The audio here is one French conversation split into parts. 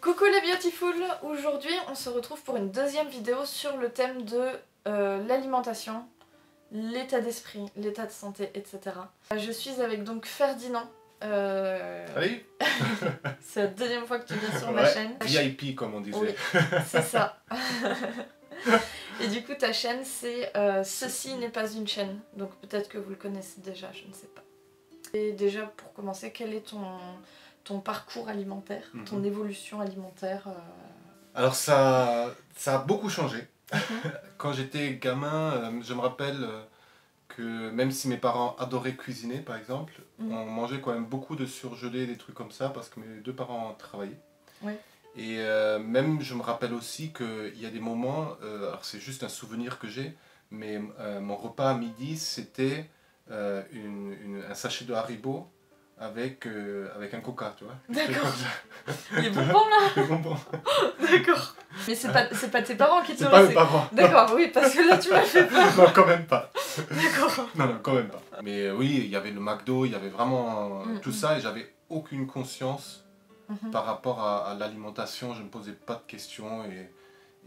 Coucou les beautiful, aujourd'hui on se retrouve pour une deuxième vidéo sur le thème de l'alimentation, l'état d'esprit, l'état de santé, etc. Je suis avec donc Ferdinand. Salut. C'est la deuxième fois que tu viens sur ma chaîne. VIP comme on disait. Oui, c'est ça. Et du coup ta chaîne c'est Ceci n'est pas une chaîne, donc peut-être que vous le connaissez déjà, je ne sais pas. Et déjà pour commencer, quel est ton parcours alimentaire, ton évolution alimentaire Alors ça a beaucoup changé. Quand j'étais gamin, je me rappelle que même si mes parents adoraient cuisiner par exemple, on mangeait quand même beaucoup de surgelés, des trucs comme ça, parce que mes deux parents travaillaient. Ouais. Et même je me rappelle aussi qu'il y a des moments, alors c'est juste un souvenir que j'ai, mais mon repas à midi c'était un sachet de Haribo avec un coca, tu vois. D'accord. Les bonbons là. Les bonbons. D'accord. Mais c'est pas tes parents qui te C'est pas laissé. mes parents. D'accord, oui, parce que là tu m'as fait peur. Non, quand même pas. D'accord. Non, quand même pas. Mais oui, il y avait le McDo, il y avait vraiment tout ça, et j'avais aucune conscience par rapport à l'alimentation. Je ne me posais pas de questions,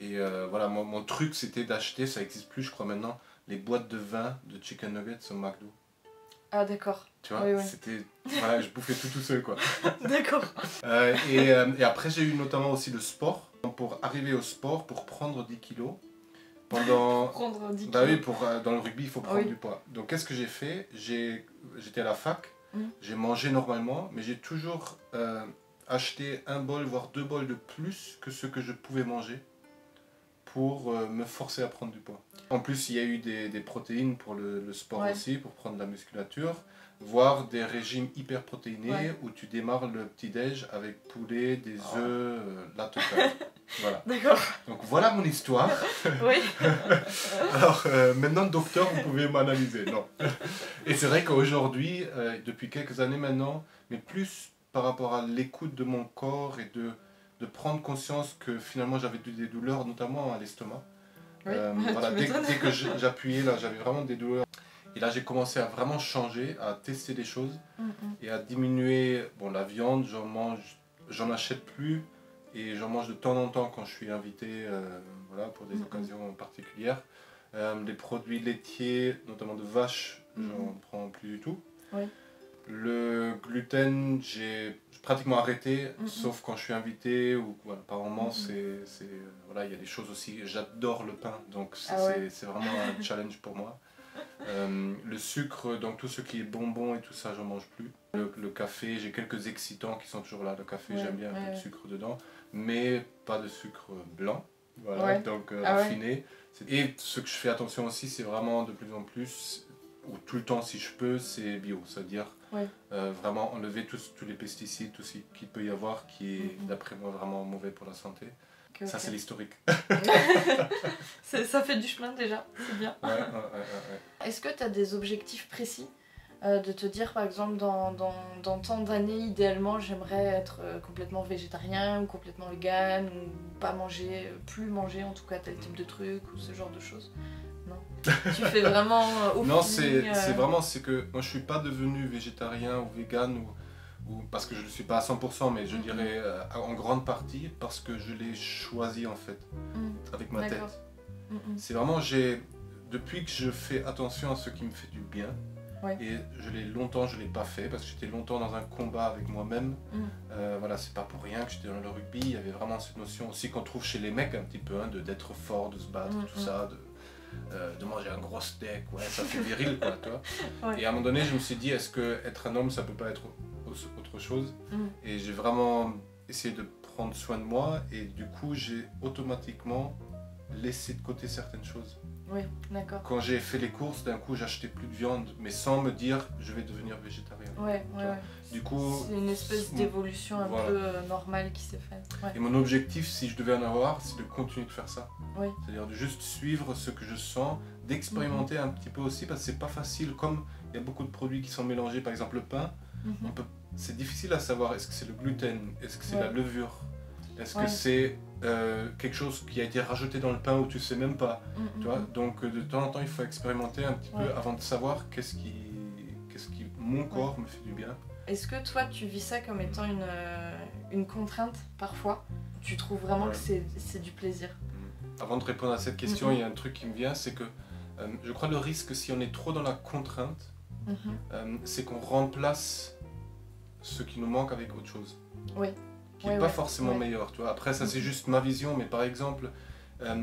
et voilà, mon truc c'était d'acheter, ça n'existe plus je crois maintenant, les boîtes de vin de chicken nuggets au McDo. Ah d'accord. Tu vois, oui. c'était... Voilà, je bouffais tout seul quoi. D'accord. Et après j'ai eu notamment aussi le sport. Pour arriver au sport, pour prendre 10 kilos, pendant... Prendre 10 kilos. Bah oui, dans le rugby il faut prendre Oui. du poids. Donc qu'est-ce que j'ai fait? J'étais à la fac, j'ai mangé normalement, mais j'ai toujours acheté un bol, voire deux bols de plus que ce que je pouvais manger, pour me forcer à prendre du poids. En plus, il y a eu des protéines pour le sport aussi, pour prendre de la musculature, voire des régimes hyper protéinés où tu démarres le petit-déj avec poulet, des œufs, la totale. Voilà. D'accord. Donc voilà mon histoire. Oui. Alors maintenant, docteur, vous pouvez m'analyser. Non. Et c'est vrai qu'aujourd'hui, depuis quelques années maintenant, mais plus par rapport à l'écoute de mon corps et de prendre conscience que finalement j'avais des douleurs, notamment à l'estomac. Oui, voilà, dès que j'appuyais, là, j'avais vraiment des douleurs. Et là, j'ai commencé à vraiment changer, à tester des choses et à diminuer. Bon, la viande, j'en achète plus et j'en mange de temps en temps quand je suis invité, voilà, pour des occasions particulières. Les produits laitiers, notamment de vache, j'en prends plus du tout. Oui. Le gluten, j'ai pratiquement arrêté, sauf quand je suis invité ou voilà, par moment, voilà, il y a des choses aussi. J'adore le pain, donc c'est vraiment un challenge pour moi. Le sucre, donc tout ce qui est bonbons et tout ça, j'en mange plus. Le café, j'ai quelques excitants qui sont toujours là. Le café, j'aime bien un peu de sucre dedans, mais pas de sucre blanc, voilà, donc raffiné. Et ce que je fais attention aussi, c'est vraiment de plus en plus, ou tout le temps si je peux, c'est bio, c'est-à-dire vraiment enlever tous les pesticides, tout ce qu'il peut y avoir qui est d'après moi vraiment mauvais pour la santé. Ça c'est l'historique. Ça fait du chemin déjà, c'est bien. Est-ce que tu as des objectifs précis de te dire par exemple dans tant d'années idéalement j'aimerais être complètement végétarien ou complètement vegan ou pas manger, plus manger en tout cas tel type de truc ou ce genre de choses? Non. Tu fais vraiment au Non, feeling, c'est vraiment, c'est que moi je suis pas devenu végétarien ou vegan ou parce que je le suis pas à 100%, mais je dirais en grande partie parce que je l'ai choisi en fait, avec ma tête. C'est vraiment, depuis que je fais attention à ce qui me fait du bien, et je l'ai pas fait parce que j'étais longtemps dans un combat avec moi-même. Voilà, c'est pas pour rien que j'étais dans le rugby, il y avait vraiment cette notion aussi qu'on trouve chez les mecs un petit peu, d'être fort, de se battre, tout ça, de manger un gros steak, ça fait viril quoi, toi. Et à un moment donné je me suis dit, est-ce que être un homme ça peut pas être autre chose? Et j'ai vraiment essayé de prendre soin de moi, et du coup j'ai automatiquement laissé de côté certaines choses. Oui, d'accord. Quand j'ai fait les courses, d'un coup j'achetais plus de viande, mais sans me dire je vais devenir végétarien. Du coup, c'est une espèce d'évolution un peu normale qui s'est faite. Et mon objectif, si je devais en avoir, c'est de continuer de faire ça. C'est-à-dire de juste suivre ce que je sens, d'expérimenter un petit peu aussi, parce que c'est pas facile, comme il y a beaucoup de produits qui sont mélangés, par exemple le pain, c'est difficile à savoir, est-ce que c'est le gluten, est-ce que c'est la levure, est-ce que c'est quelque chose qui a été rajouté dans le pain où tu sais même pas, tu vois. Donc de temps en temps il faut expérimenter un petit peu avant de savoir qu'est-ce qui mon corps me fait du bien. Est-ce que toi, tu vis ça comme étant une contrainte, parfois? Tu trouves vraiment que c'est du plaisir? Avant de répondre à cette question, il y a un truc qui me vient, c'est que je crois le risque, si on est trop dans la contrainte, c'est qu'on remplace ce qui nous manque avec autre chose. Oui. Qui n'est pas forcément meilleur, tu vois. Après, ça c'est juste ma vision, mais par exemple,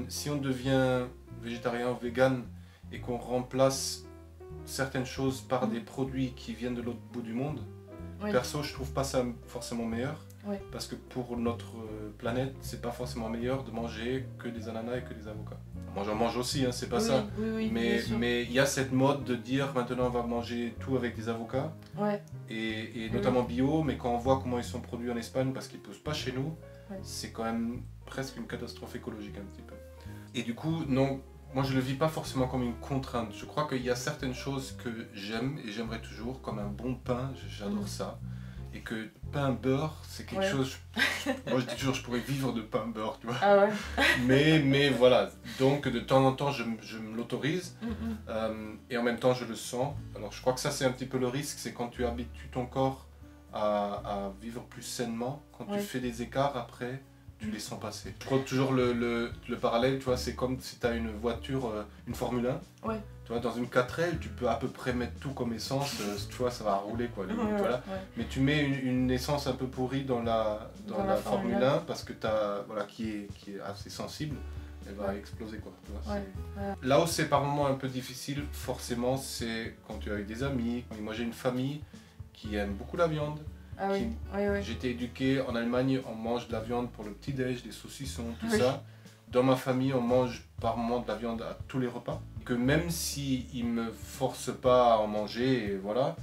si on devient végétarien ou vegan et qu'on remplace certaines choses par des produits qui viennent de l'autre bout du monde, perso, je trouve pas ça forcément meilleur. Parce que pour notre planète, c'est pas forcément meilleur de manger que des ananas et que des avocats. Moi j'en mange aussi, hein, c'est pas ça. Mais il y a cette mode de dire maintenant on va manger tout avec des avocats. Et notamment bio, mais quand on voit comment ils sont produits en Espagne, parce qu'ils ne poussent pas chez nous, c'est quand même presque une catastrophe écologique un petit peu. Et du coup, non, moi je le vis pas forcément comme une contrainte. Je crois qu'il y a certaines choses que j'aime et j'aimerais toujours, comme un bon pain, j'adore ça. Et que pain beurre, c'est quelque chose. Moi je dis toujours, je pourrais vivre de pain beurre, tu vois. Ah ouais. mais voilà, donc de temps en temps je me l'autorise et en même temps je le sens. Alors je crois que ça c'est un petit peu le risque, c'est quand tu habitues ton corps à vivre plus sainement, quand tu fais des écarts après, tu les sens passer. Je crois toujours le parallèle, tu vois, c'est comme si tu as une voiture, une Formule 1. Tu vois, dans une 4L, tu peux à peu près mettre tout comme essence, tu vois, ça va rouler quoi. Voilà. Mais tu mets une essence un peu pourrie dans la Formule 1 parce que qui est assez sensible, elle va exploser quoi. Tu vois, là où c'est par moments un peu difficile, forcément, c'est quand tu es avec des amis. Moi j'ai une famille qui aime beaucoup la viande. J'ai été éduqué en Allemagne, on mange de la viande pour le petit-déj, des saucissons, tout ça. Dans ma famille, on mange par moment de la viande à tous les repas. Que même s'ils ne me forcent pas à en manger, et voilà,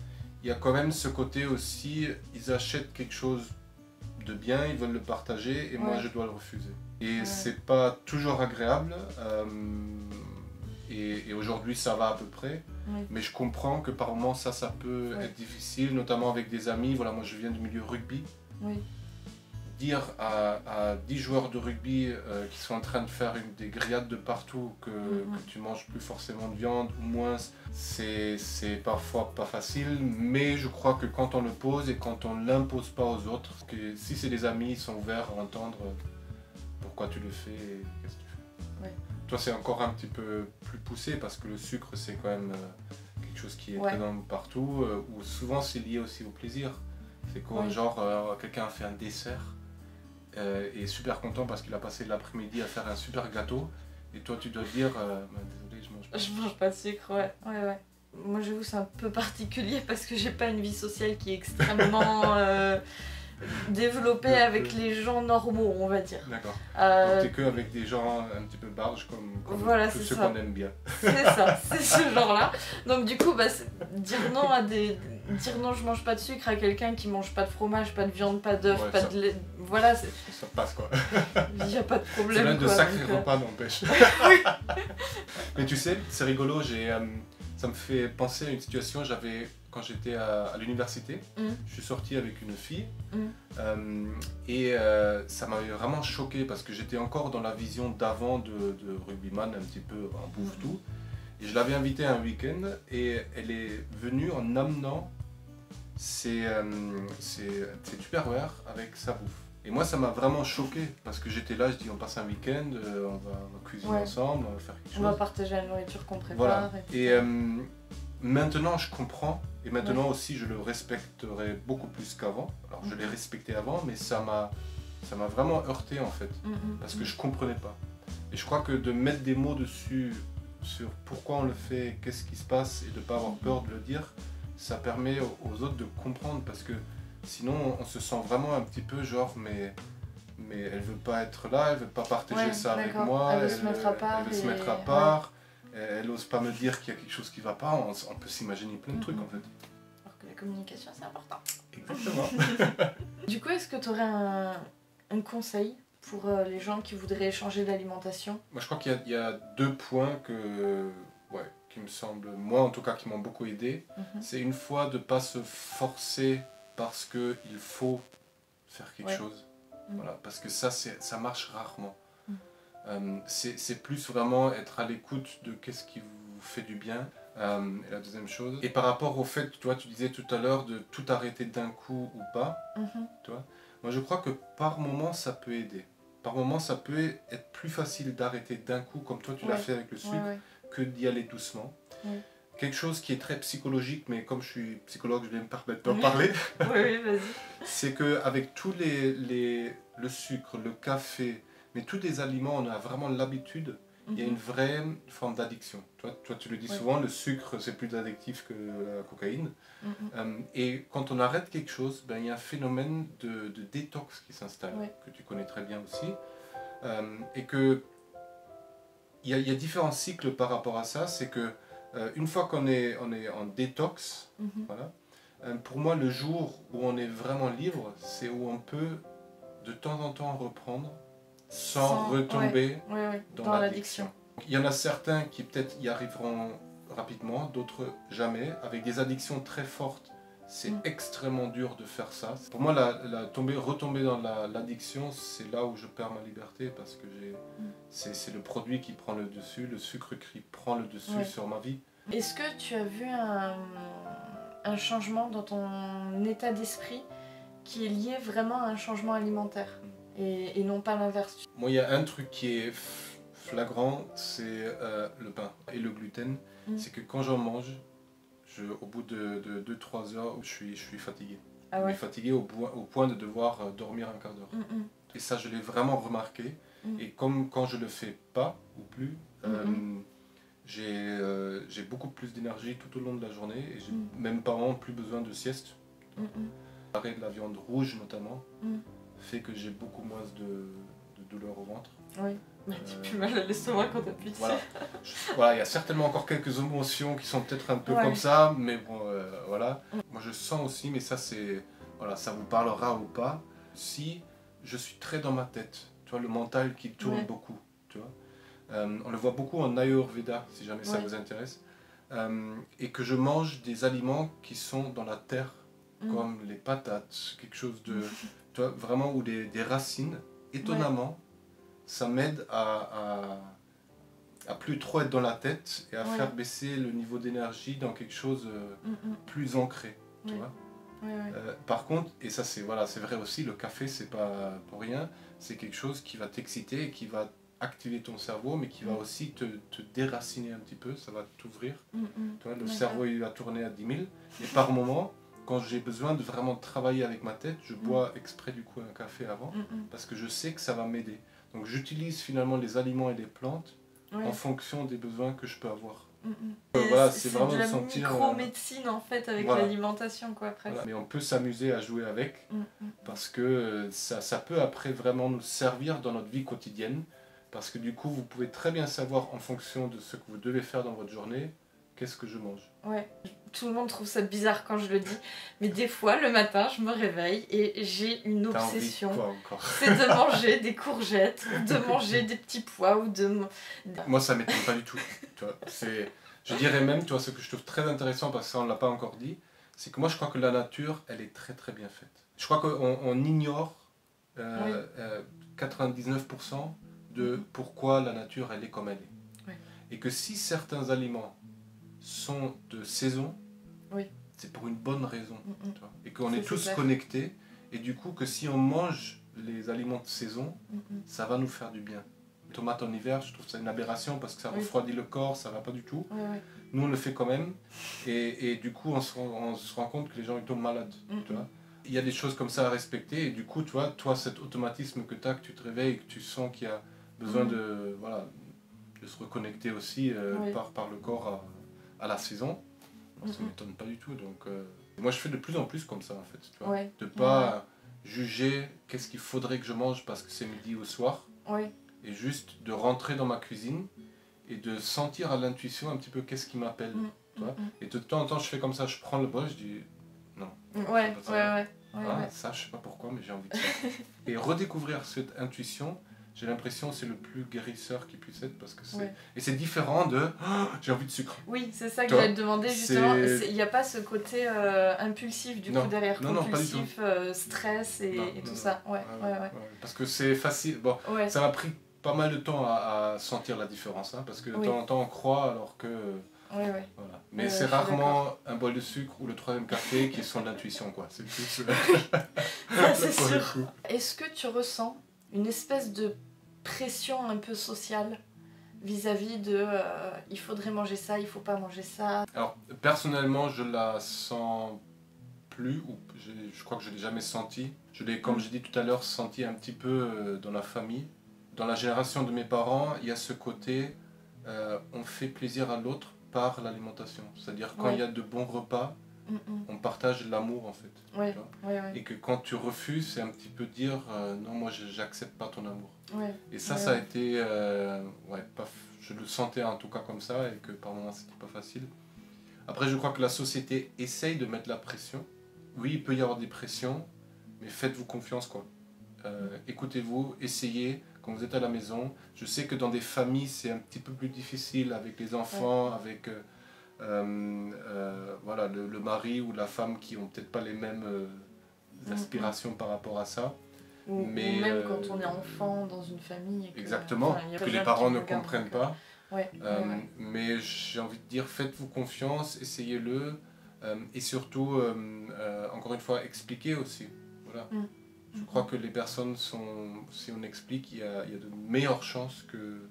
il y a quand même ce côté aussi, ils achètent quelque chose de bien, ils veulent le partager, et moi je dois le refuser. Et c'est pas toujours agréable, et aujourd'hui ça va à peu près, mais je comprends que par moments ça peut être difficile, notamment avec des amis. Voilà, moi je viens du milieu rugby. Dire à 10 joueurs de rugby qui sont en train de faire des grillades de partout que tu manges plus forcément de viande ou moins, c'est parfois pas facile, mais je crois que quand on le pose et quand on ne l'impose pas aux autres, que si c'est des amis, ils sont ouverts à entendre pourquoi tu le fais et qu'est-ce que tu fais. Toi c'est encore un petit peu plus poussé parce que le sucre c'est quand même quelque chose qui est présent partout, ou souvent c'est lié aussi au plaisir. C'est quoi, genre quelqu'un a fait un dessert, est super content parce qu'il a passé l'après-midi à faire un super gâteau et toi tu dois dire désolé, je mange pas. Je mange pas de sucre, ouais. Moi j'avoue c'est un peu particulier parce que j'ai pas une vie sociale qui est extrêmement développée avec les gens normaux, on va dire. D'accord. Donc t'es que avec des gens un petit peu barges comme voilà, tous ceux qu'on aime bien. C'est ça, c'est ce genre-là. Donc du coup, dire non je mange pas de sucre à quelqu'un qui mange pas de fromage, pas de viande, pas d'œuf, pas de lait, voilà. Ça passe quoi. Il n'y a pas de problème. C'est l'un de sacrés repas n'empêche. Mais tu sais, c'est rigolo, ça me fait penser à une situation, quand j'étais à l'université, je suis sorti avec une fille et ça m'avait vraiment choqué parce que j'étais encore dans la vision d'avant de rugbyman, un petit peu en bouffe tout. Et je l'avais invitée un week-end et elle est venue en amenant ses tupperwares avec sa bouffe. Et moi ça m'a vraiment choqué parce que j'étais là, je dis on passe un week-end, on va cuisiner ensemble, on va faire quelque chose. On va partager la nourriture qu'on prépare. Voilà. Et maintenant je comprends et maintenant aussi je le respecterai beaucoup plus qu'avant. Alors je l'ai respecté avant mais ça m'a vraiment heurté en fait parce que je comprenais pas. Et je crois que de mettre des mots dessus sur pourquoi on le fait, qu'est-ce qui se passe et de ne pas avoir peur de le dire, ça permet aux autres de comprendre parce que sinon on se sent vraiment un petit peu genre mais elle veut pas être là, elle veut pas partager ça avec moi, elle veut se mettre à part, elle ose pas me dire qu'il y a quelque chose qui va pas, on peut s'imaginer plein de trucs en fait. Alors que la communication c'est important. Exactement. Du coup est-ce que tu aurais un conseil pour les gens qui voudraient changer d'alimentation? Moi je crois qu'il y a 2 points qui me semblent, moi en tout cas qui m'ont beaucoup aidé. C'est une fois de ne pas se forcer parce qu'il faut faire quelque chose. Voilà, parce que ça marche rarement. C'est plus vraiment être à l'écoute de qu'est-ce qui vous fait du bien. Et la deuxième chose. Et par rapport au fait, toi, tu disais tout à l'heure de tout arrêter d'un coup ou pas, tu vois, moi je crois que par moment ça peut aider. Par moment ça peut être plus facile d'arrêter d'un coup, comme toi tu l'as fait avec le sucre, que d'y aller doucement. Quelque chose qui est très psychologique, mais comme je suis psychologue, je vais me permettre d'en parler. Oui, vas-y. C'est qu'avec tous le sucre, le café, mais tous les aliments, on a vraiment l'habitude. Il y a une vraie forme d'addiction. Toi, tu le dis souvent, le sucre, c'est plus addictif que la cocaïne. Et quand on arrête quelque chose, ben, il y a un phénomène de détox qui s'installe, que tu connais très bien aussi. Et que il y a différents cycles par rapport à ça. C'est que une fois qu'on est en détox, voilà, pour moi, le jour où on est vraiment libre, c'est où on peut de temps en temps reprendre sans retomber dans l'addiction. Il y en a certains qui peut-être y arriveront rapidement, d'autres jamais. Avec des addictions très fortes, c'est extrêmement dur de faire ça. Pour moi, retomber dans l'addiction, c'est là où je perds ma liberté parce que c'est le produit qui prend le dessus, le sucre qui prend le dessus sur ma vie. Est-ce que tu as vu un changement dans ton état d'esprit qui est lié vraiment à un changement alimentaire et non pas l'inverse? Moi, il y a un truc qui est flagrant, c'est le pain et le gluten. C'est que quand j'en mange, au bout de 2-3 heures, je suis fatigué. Je suis fatigué au point de devoir dormir un quart d'heure. Et ça, je l'ai vraiment remarqué. Et comme quand je le fais pas ou plus, j'ai beaucoup plus d'énergie tout au long de la journée et j'ai même pas plus besoin de sieste. L'arrêt de la viande rouge notamment fait que j'ai beaucoup moins de douleur au ventre. Oui, tu as plus mal à l'estomac quand t'appuies dessus. Voilà, il y a certainement encore quelques émotions qui sont peut-être un peu comme ça, mais bon, voilà. Moi je sens aussi, mais ça c'est, voilà, ça vous parlera ou pas, si je suis très dans ma tête, tu vois, le mental qui tourne beaucoup, tu vois. On le voit beaucoup en Ayurveda, si jamais ça vous intéresse, et que je mange des aliments qui sont dans la terre, comme les patates, quelque chose de, tu vois, vraiment, ou des racines, étonnamment, ça m'aide à plus trop être dans la tête et à faire baisser le niveau d'énergie dans quelque chose plus ancré, tu vois. Par contre, et ça c'est vrai aussi, le café c'est pas pour rien, c'est quelque chose qui va t'exciter et qui va activer ton cerveau, mais qui va aussi te déraciner un petit peu, ça va t'ouvrir. Tu vois, le cerveau il va tourner à 10 000, et par moment, quand j'ai besoin de vraiment travailler avec ma tête, je bois exprès du coup un café avant, parce que je sais que ça va m'aider. Donc j'utilise finalement les aliments et les plantes en fonction des besoins que je peux avoir. Voilà, c'est vraiment de la micro-médecine en fait avec l'alimentation quoi presque. Voilà. Mais on peut s'amuser à jouer avec parce que ça peut après vraiment nous servir dans notre vie quotidienne, parce que du coup vous pouvez très bien savoir en fonction de ce que vous devez faire dans votre journée, qu'est-ce que je mange. Ouais, tout le monde trouve ça bizarre quand je le dis, mais des fois le matin je me réveille et j'ai une obsession. T'as envie de quoi encore? C'est de manger des courgettes, ou de manger des petits pois ou de... Moi ça m'étonne pas du tout. Tu vois, je dirais même, tu vois, ce que je trouve très intéressant, parce que ça on ne l'a pas encore dit, c'est que moi je crois que la nature elle est très très bien faite. Je crois qu'on ignore 99% de pourquoi la nature elle est comme elle est. Et que si certains aliments sont de saison, c'est pour une bonne raison. Tu vois, et qu'on est tous connectés, et du coup que si on mange les aliments de saison, ça va nous faire du bien. Les tomates en hiver, je trouve ça une aberration parce que ça refroidit le corps, ça va pas du tout. Nous on le fait quand même, et du coup on se rend compte que les gens ils tombent malades. Tu vois. Il y a des choses comme ça à respecter, et du coup tu vois, toi cet automatisme que tu as, que tu te réveilles, que tu sens qu'il y a besoin de se reconnecter aussi par le corps à la saison, ça ne m'étonne pas du tout. Donc, moi je fais de plus en plus comme ça en fait, tu vois, de pas juger qu'est-ce qu'il faudrait que je mange parce que c'est midi ou soir, et juste de rentrer dans ma cuisine et de sentir à l'intuition un petit peu qu'est-ce qui m'appelle. Tu vois, et de temps en temps je fais comme ça, je prends le bol, je dis non, ça je sais pas pourquoi mais j'ai envie de ça. Et redécouvrir cette intuition, j'ai l'impression que c'est le plus guérisseur qui puisse être, parce que et c'est différent de j'ai envie de sucre. Oui, c'est ça que j'allais te demander justement. Il n'y a pas ce côté impulsif du coup derrière, compulsif, stress et tout ça. Parce que c'est facile. Bon, ça m'a pris pas mal de temps à sentir la différence, hein, parce que de temps en temps on croit alors que Oui, oui. Voilà. Mais c'est rarement un bol de sucre ou le 3e café qui sont de l'intuition, quoi. C'est plus... Ça, c'est sûr. Est-ce que tu ressens une espèce de pression un peu sociale vis-à-vis de il faudrait manger ça, il faut pas manger ça? Alors, personnellement, je la sens plus, ou je crois que je l'ai jamais senti. Je l'ai, comme j'ai dit tout à l'heure, senti un petit peu dans la famille. Dans la génération de mes parents, il y a ce côté, on fait plaisir à l'autre par l'alimentation. C'est-à-dire quand il y a de bons repas, on partage l'amour en fait. Ouais. Et que quand tu refuses, c'est un petit peu dire non, moi j'accepte pas ton amour. Et ça, ça a été, je le sentais en tout cas comme ça, et que par moments c'était pas facile. Après, je crois que la société essaye de mettre la pression. Oui, il peut y avoir des pressions, mais faites-vous confiance, quoi. Écoutez-vous, essayez quand vous êtes à la maison. Je sais que dans des familles, c'est un petit peu plus difficile avec les enfants, avec voilà, le mari ou la femme qui n'ont peut-être pas les mêmes aspirations par rapport à ça. Ou même quand on est enfant dans une famille. Et que, exactement, que les parents ne comprennent pas. Mais j'ai envie de dire, faites-vous confiance, essayez-le. Et surtout, encore une fois, expliquez aussi. Voilà. Je crois que les personnes sont, si on explique, il y a de meilleures chances que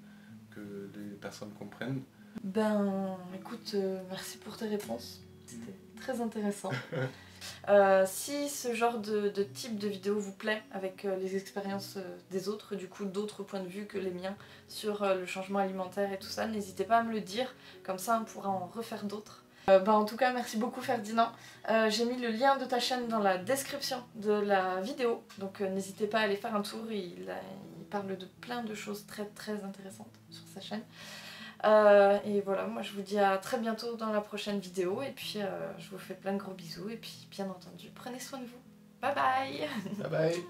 les personnes comprennent. Ben, écoute, merci pour tes réponses. C'était très intéressant. Si ce genre de type de vidéo vous plaît, avec les expériences des autres, du coup d'autres points de vue que les miens sur le changement alimentaire et tout ça, n'hésitez pas à me le dire, comme ça on pourra en refaire d'autres. En tout cas, merci beaucoup Ferdinand. J'ai mis le lien de ta chaîne dans la description de la vidéo, donc n'hésitez pas à aller faire un tour, il parle de plein de choses très très intéressantes sur sa chaîne. Et voilà, moi je vous dis à très bientôt dans la prochaine vidéo, et puis je vous fais plein de gros bisous, et puis bien entendu, prenez soin de vous. Bye bye. Bye bye.